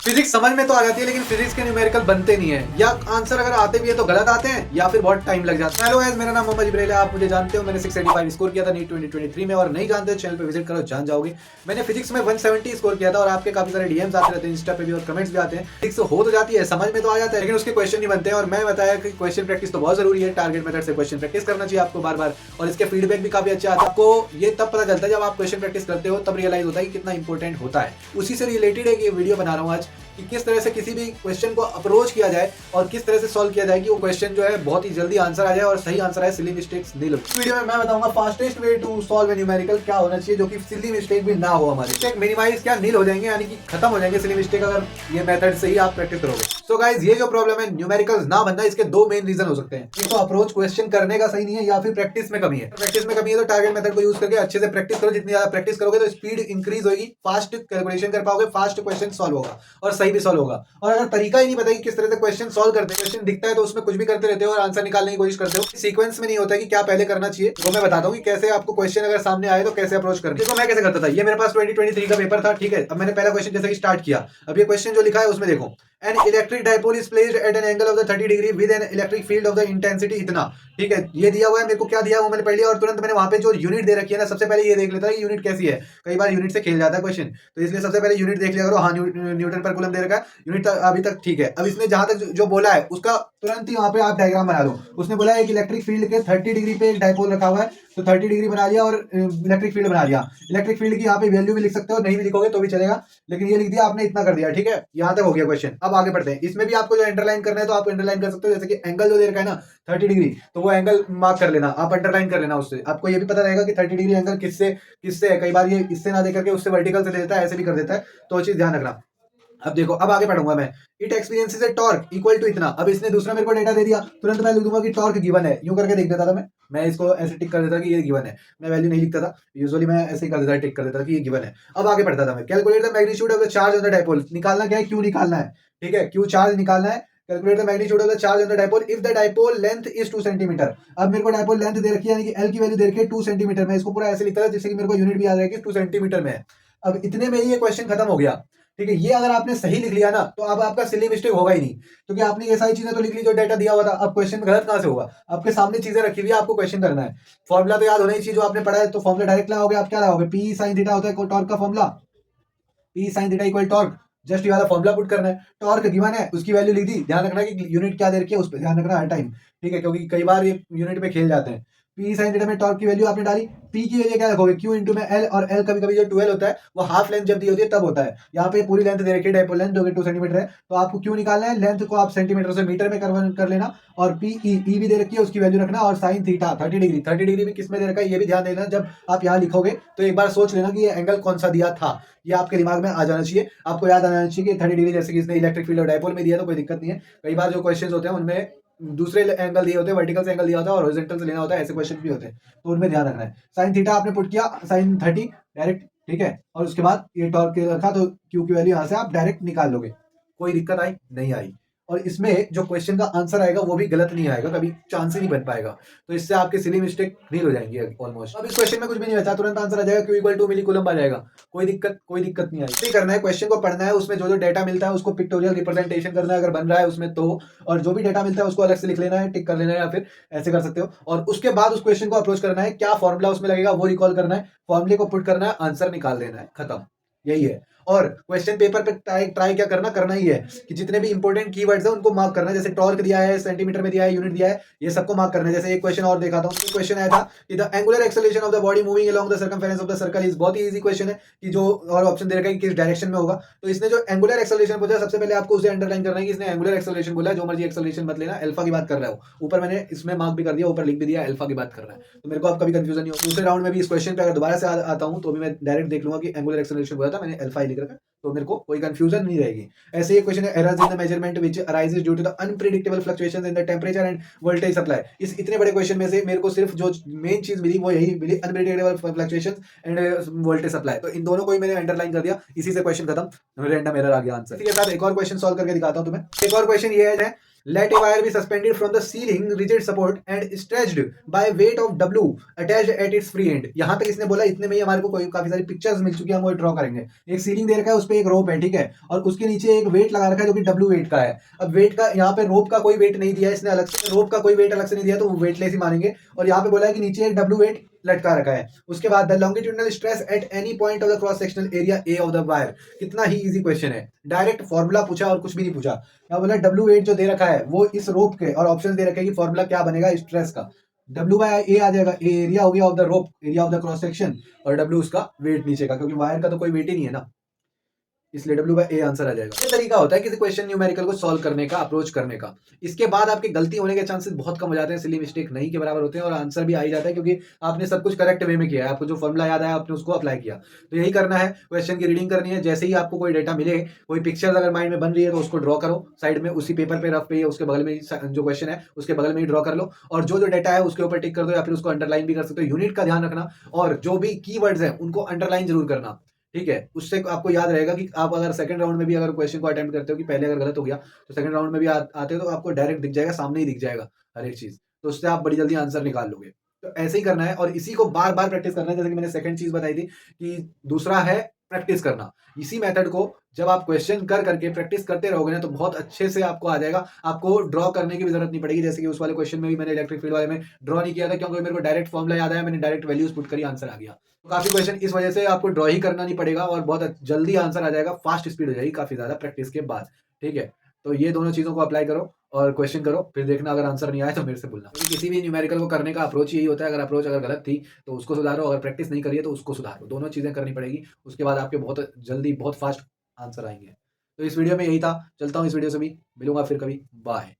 Physics समझ में तो आ जाती है लेकिन फिजिक्स के न्यूमेरिकल बनते नहीं है, या आंसर अगर आते भी है तो गलत आते हैं या फिर बहुत टाइम लग जाता है। हेलो गाइस, मेरा नाम मोहम्मद जिब्राइल है, आप मुझे जानते हो। मैंने 685 स्कोर किया था नीट 2023 में, और नहीं जानते चैनल पे विजिट करो, जान जाओगे। मैंने फिजिक्स में 170 स्कोर किया था, और आपके काफी सारे डीएम्स आते रहते हैं इंस्टा पे भी, और कमेंट्स भी आते हैं। फिजिक्स हो तो जाती है, समझ में तो आ जाता है, लेकिन उसके क्वेश्चन नहीं बनते हैं। और मैं बताया कि क्वेश्चन प्रैक्टिस तो बहुत जरूरी है, टारगेट मेथड से क्वेश्चन प्रैक्टिस करना चाहिए आपको बार बार, और इसके फीडबैक भी काफी अच्छा आता है। आपको ये तब पता चलता है जब आप क्वेश्चन प्रैक्टिस करते हो, तब रियलाइज होता है कि कितना इंपॉर्टेंट होता है। उसी से रिलेटेड एक वीडियो बना रहा हूँ आज, कि किस तरह से किसी भी क्वेश्चन को अप्रोच किया जाए और किस तरह से सॉल्व किया जाए कि वो क्वेश्चन जो है बहुत ही जल्दी आंसर आ जाए और सही आंसर आए, सिली मिस्टेक्स नहीं लो। इस वीडियो में मैं बताऊंगा fastest way to solve numerical क्या होना चाहिए जो कि सिली मिस्टेक भी ना हो, हमारे मिस्टेक मिनिमाइज क्या नील हो जाएंगे, यानी कि खत्म हो जाएंगे सिली मिस्टेक, अगर ये मेथड से ही आप प्रैक्टिस करोगे। सो गाइस, ये जो प्रॉब्लम है न्यूमेरिकल्स ना बनना, इसके दो मेन रीजन हो सकते हैं। एक तो अप्रोच क्वेश्चन करने का सही नहीं है, या फिर प्रैक्टिस में कमी है। प्रैक्टिस में कमी है तो टारगेट मेथड को यूज करके अच्छे से प्रैक्टिस करो। जितनी ज्यादा प्रैक्टिस करोगे तो स्पीड इंक्रीज होगी, फास्ट कैलकुलेशन कर पाओगे, फास्ट क्वेश्चन सॉल्व होगा और सही भी सॉल्व होगा। और अगर तरीका ही नहीं पता कि किस तरह से क्वेश्चन सॉल्व करते हैं, क्वेश्चन दिखता है तो उसमें कुछ भी करते रहते हो और आंसर निकालने की कोशिश करते हो, सीक्वेंस में नहीं होता है कि क्या पहले करना चाहिए। तो मैं बताता हूँ कि कैसे आपको क्वेश्चन अगर सामने आए तो कैसे अप्रोच करना। देखो मैं कैसे करता था, ये मेरे पास 2023 का पेपर था, ठीक है। अब मैंने पहला क्वेश्चन जैसे कि स्टार्ट किया, अब ये क्वेश्चन जो लिखा है उसमें देखो, an electric dipole is placed at an angle of the 30 degree with an electric field of the intensity इतना, ठीक है। ये दिया हुआ है, मेरे को क्या दिया वो मैंने पढ़ लिया, और तुरंत मैंने वहां पे जो यूनिट दे रखी है ना, सबसे पहले ये देख लेता है कि यूनिट कैसी है। कई बार यूनिट से खेल जाता है क्वेश्चन, तो इसलिए सबसे पहले यूनिट देख लिया करो। हाँ, न्यूटन पर कूलम दे रखा है, यूनिट अभी तक ठीक है। अब इसने जहां तक जो बोला है उसका तुरंत ही वहां पे आप डायग्राम बना लो। उसने बोला है एक इलेक्ट्रिक फील्ड के 30 डिग्री पे एक डायपोल रखा हुआ है, तो 30 डिग्री बना लिया और इलेक्ट्रिक फील्ड बना लिया। इलेक्ट्रिक फील्ड की यहाँ पे वैल्यू भी लिख सकते हो, नहीं भी लिखोगे तो भी चलेगा, लेकिन ये लिख दिया आपने, इतना कर दिया, ठीक है। यहाँ तक हो गया क्वेश्चन। अब आगे बढ़ते हैं। इसमें भी आपको जो अंडरलाइन करना है तो आप अंडरलाइन कर सकते हो, जैसे कि एंगल जो दे रखा है ना 30 डिग्री, तो वो एंगल मार्क कर लेना, आप अंडरलाइन कर लेना। उससे आपको ये भी पता रहेगा कि 30 डिग्री एंगल किससे किससे है। कई बार ये इससे ना देकर के उससे वर्टिकल से दे देता है, ऐसे भी कर देता है, तो चीज ध्यान रखना। अब देखो, अब आगे पढ़ूंगा मैं। It experiences a torque equal to इतना। अब इसने दूसरा मेरे को डेटा दे दिया, तुरंत मैं लिख दूंगा कि टॉर्क गिवन है, यूं करके देख देता था मैं इसको ऐसे टिक कर देता कि ये गिवन है। मैं वैल्यू नहीं लिखता था, यूजुअली मैं ऐसे ही कर देता, टिक कर देता कि ये गिवन है। अब आगे पढ़ता था मैं। Calculate the magnitude of the charge on the dipole. निकालना क्या है, क्यों निकालना है, ठीक है, क्यों चार्ज निकालना है। Calculate the magnitude of the charge on the dipole if the dipole length is 2 centimetre. अब मेरे को डायपोल लेंथ दे रखी है, यानी कि एल की वैल्यू दे रखी है 2 सेंटीमीटर में। इसको पूरा ऐसे लिखता था जिससे कि मेरे को यूनिट भी याद रहे कि 2 सेंटीमीटर में है। अब इतने में ही ये क्वेश्चन खत्म हो गया, ठीक है। ये अगर आपने सही लिख लिया ना, तो अब आपका सिली मिस्टेक होगा ही नहीं, क्योंकि आपने ये सारी चीजें तो लिख ली जो डेटा दिया हुआ था। अब क्वेश्चन में गलत कहां से होगा, आपके सामने चीजें रखी हुई है, आपको क्वेश्चन करना है। फॉर्मुला तो याद होना ही चाहिए, जो आपने पढ़ा है, तो फॉर्मुला डायरेक्ट लगाओगे। आप क्या लगाओगे, पी साइन थीटा होता है टॉर्क का formula, P sine theta equal torque. Just ये वाला फॉर्मुला पुट करना है। टॉर्क गिवन है, उसकी वैल्यू लिख दी। ध्यान रखना कि यूनिट क्या दे रखी है, उस पर ध्यान रखना हर टाइम, ठीक है, क्योंकि कई बार ये यूनिट पे खेल जाते हैं। पी साइन थीटा में टॉर्क की वैल्यू आपने डाली, पी की वैल्यू क्या रखोगे, क्यू इंटू में एल, और एल कभी कभी जो 12 होता है वो हाफ लेंथ जब दी होती है तब होता है। यहाँ पे पूरी लेंथ दे रखी है डायपोल लेंथ जो कि 2 सेंटीमीटर है, तो आपको क्यों निकालना है, लेंथ को आप सेंटीमीटर से मीटर में कन्वर्ट कर लेना, और पी ई भी दे रखी है, उसकी वैल्यू रखना, और साइन थीटा 30 डिग्री, 30 डिग्री भी किस में दे रखा है ये भी ध्यान देना। जब आप यहाँ लिखोगे तो एक बार सोच लेना कि ये एंगल कौन सा दिया था, ये आपके दिमाग में आ जाना चाहिए। आपको याद आना चाहिए कि 30 डिग्री जैसे कि इसने इलेक्ट्रिक फील्ड और डायपोल में दिया तो कोई दिक्कत नहीं है। कई बार जो क्वेश्चंस होते हैं उनमें दूसरे एंगल दिए होते हैं, वर्टिकल से एंगल दिया होता है और हॉरिजॉन्टल से लेना होता है, ऐसे क्वेश्चन भी होते हैं, तो उनमें ध्यान रखना है। साइन थीटा आपने पुट किया, साइन 30 डायरेक्ट, ठीक है, और उसके बाद ये टॉर्क रखा, तो क्यू की वैल्यू यहाँ से आप डायरेक्ट निकाल लोगे। कोई दिक्कत आई नहीं आई। और इसमें जो क्वेश्चन का आंसर आएगा वो भी गलत नहीं आएगा, कभी चांस ही नहीं बन पाएगा, तो इससे आपके सिली मिस्टेक नील हो जाएंगी ऑलमोस्ट। अब इस क्वेश्चन में कुछ भी नहीं बचा, तुरंत आंसर आ जाएगा, Q equal to millicoulomb आ जाएगा। कोई दिक्कत नहीं आएगी। करना है, क्वेश्चन को पढ़ना है, उसमें जो जो डेटा मिलता है उसको पिक्टोरियल रिप्रेजेंटेशन करना है अगर बन रहा है उसमें तो, और जो भी डेटा मिलता है उसको अलग से लिख लेना है, टिक कर लेना है, या फिर ऐसे कर सकते हो। और उसके बाद उस क्वेश्चन को अप्रोच करना है, क्या फॉर्मुला उसमें लगेगा वो रिकॉल करना है, फॉर्मुले को पुट करना है, आंसर निकाल देना है, खत्म, यही है। और क्वेश्चन पेपर पे ट्राई क्या करना ही है कि जितने भी इंपॉर्टेंट कीवर्ड्स हैं उनको मार्क करना है। जैसे टॉर्क दिया है, सेंटीमीटर में दिया है, यूनिट दिया है, ये सबको मार्क करना है। जैसे एक क्वेश्चन और देखा था, तो क्वेश्चन आया था कि the angular acceleration of the body moving along the circumference of the circle is, बहुत ही इजी क्वेश्चन है कि जो, और ऑप्शन दे रखा है कि किस डायरेक्शन में होगा। तो इसने जो एंगुलर एक्सेलरेशन बोला, सबसे पहले आपको उसे अंडरलाइन करना है कि इसने एंगुलर एक्सेलरेशन बोला है। जो मर्जी एक्सेलरेशन मत लेना, अल्फा की बात कर रहा है वो। ऊपर मैंने इसमें मार्क भी कर दिया, ऊपर लिख भी दिया, अल्फा की बात कर रहा है, तो मेरे को अब कभी कंफ्यूजन नहीं हो। दूसरे राउंड में भी इस क्वेश्चन पे अगर दोबारा से आता हूं तो भी मैं डायरेक्ट देख लूंगा कि एंगुलर एक्सेलरेशन बोला था, मैंने अल्फा ही लिख रखा, तो मेरे को कोई कंफ्यूजन नहीं रहेगी। ऐसे ही क्वेश्चन है, errors in the measurement which arises due to the unpredictable fluctuations in the temperature and voltage supply. इस इतने बड़े क्वेश्चन में से मेरे को सिर्फ जो मेन चीज मिली वो यही मिली, unpredictable fluctuations and voltage supply. तो इन दोनों को ही मैंने अंडरलाइन कर दिया, इसी से क्वेश्चन खत्म, रैंडम एरर आ गया आंसर। इसके साथ एक और क्वेश्चन सॉल्व करके दिखाता हूं तुम्हें। एक और क्वेश्चन ये है, let a wire be suspended from the ceiling rigid support and stretched by weight of W attached at its free end। यहां तक इसने बोला, इतने में ही हमारे को कोई काफी सारी पिक्चर्स मिल चुकी है, हम वो ड्रॉ करेंगे। एक सीलिंग दे रखा है, उस पे पे एक रोप है, ठीक है, और उसके नीचे एक वेट लगा रखा है जो कि डब्ल्यू वेट का है। अब वेट का यहाँ पे रोप का कोई वेट नहीं दिया है इसने, अलग से रोप का कोई वेट अलग से नहीं दिया, तो वो वेटलेस ही मानेंगे। और यहाँ पे बोला है कि नीचे एक डब्ल्यू वेट लटका रखा है। उसके बाद the longitudinal stress at any point of the cross sectional area A of the wire. कितना ही इजी क्वेश्चन है, डायरेक्ट फॉर्मूला पूछा और कुछ भी नहीं पूछा। यहाँ बोला डब्ल्यू वेट जो दे रखा है वो इस रोप के, और ऑप्शन दे रखे हैं कि फॉर्मूला क्या बनेगा स्ट्रेस का। डब्ल्यू बाय ए आ जाएगा, ए एरिया हो गया of the rope, area of the cross section, और डब्ल्यू उसका वेट नीचे का, क्योंकि वायर का तो कोई वेट ही नहीं है ना, इसलिए डब्ल्यू बाय ए आंसर आ जाएगा। ये तरीका होता है किसी क्वेश्चन न्यूमेरिकल को सॉल्व करने का, अप्रोच करने का। इसके बाद आपकी गलती होने के चांसेस बहुत कम हो जाते हैं, सिली मिस्टेक नहीं के बराबर होते हैं, और आंसर भी आ ही जाता है क्योंकि आपने सब कुछ करेक्ट वे में किया है। आपको जो फॉर्मूला याद आया आपने उसको अप्लाई किया। तो यही करना है, क्वेश्चन की रीडिंग करनी है। जैसे ही आपको कोई डेटा मिले, कोई पिक्चर अगर माइंड में बन रही है तो उसको ड्रॉ करो साइड में, उसी पेपर पे रफ पे उसके बगल में जो क्वेश्चन है उसके बगल में ही ड्रॉ कर लो, और जो जो डेटा है उसके ऊपर टिक कर दो, या फिर उसको अंडरलाइन भी कर सकते हो। यूनिट का ध्यान रखना, और जो भी कीवर्ड्स हैं उनको अंडरलाइन जरूर करना, ठीक है। उससे आपको याद रहेगा कि आप अगर सेकंड राउंड में भी अगर क्वेश्चन को अटेम्प्ट करते हो कि पहले अगर गलत हो गया तो सेकंड राउंड में भी आते हो तो आपको डायरेक्ट दिख जाएगा, सामने ही दिख जाएगा हर एक चीज, तो उससे आप बड़ी जल्दी आंसर निकाल लोगे। तो ऐसे ही करना है, और इसी को बार बार प्रैक्टिस करना है। जैसे कि मैंने सेकंड चीज बताई थी कि दूसरा है प्रैक्टिस करना। इसी मेथड को जब आप क्वेश्चन कर करके प्रैक्टिस करते रहोगे ना तो बहुत अच्छे से आपको आ जाएगा। आपको ड्रॉ करने की भी जरूरत नहीं पड़ेगी। जैसे कि उस वाले क्वेश्चन में भी मैंने इलेक्ट्रिक फील्ड वाले में ड्रॉ नहीं किया था, क्योंकि मेरे को डायरेक्ट फॉर्मूला याद आया, मैंने डायरेक्ट वैल्यूज पुट करी, आंसर आ गया। तो काफी क्वेश्चन इस वजह से आपको ड्रॉ ही करना नहीं पड़ेगा, और बहुत जल्दी आंसर आ जाएगा, फास्ट स्पीड हो जाएगी काफी ज्यादा प्रैक्टिस के बाद, ठीक है। तो ये दोनों चीजों को अप्लाई करो और क्वेश्चन करो, फिर देखना अगर आंसर नहीं आया तो मेरे से बोलना। क्योंकि किसी भी न्यूमेरिकल को करने का अप्रोच यही होता है, अगर अप्रोच अगर गलत थी तो उसको सुधारो, अगर प्रैक्टिस नहीं करी है तो उसको सुधारो, दोनों चीजें करनी पड़ेगी। उसके बाद आपके बहुत जल्दी बहुत फास्ट आंसर आएंगे। तो इस वीडियो में यही था, चलता हूँ इस वीडियो से भी, मिलूंगा फिर कभी, बाय।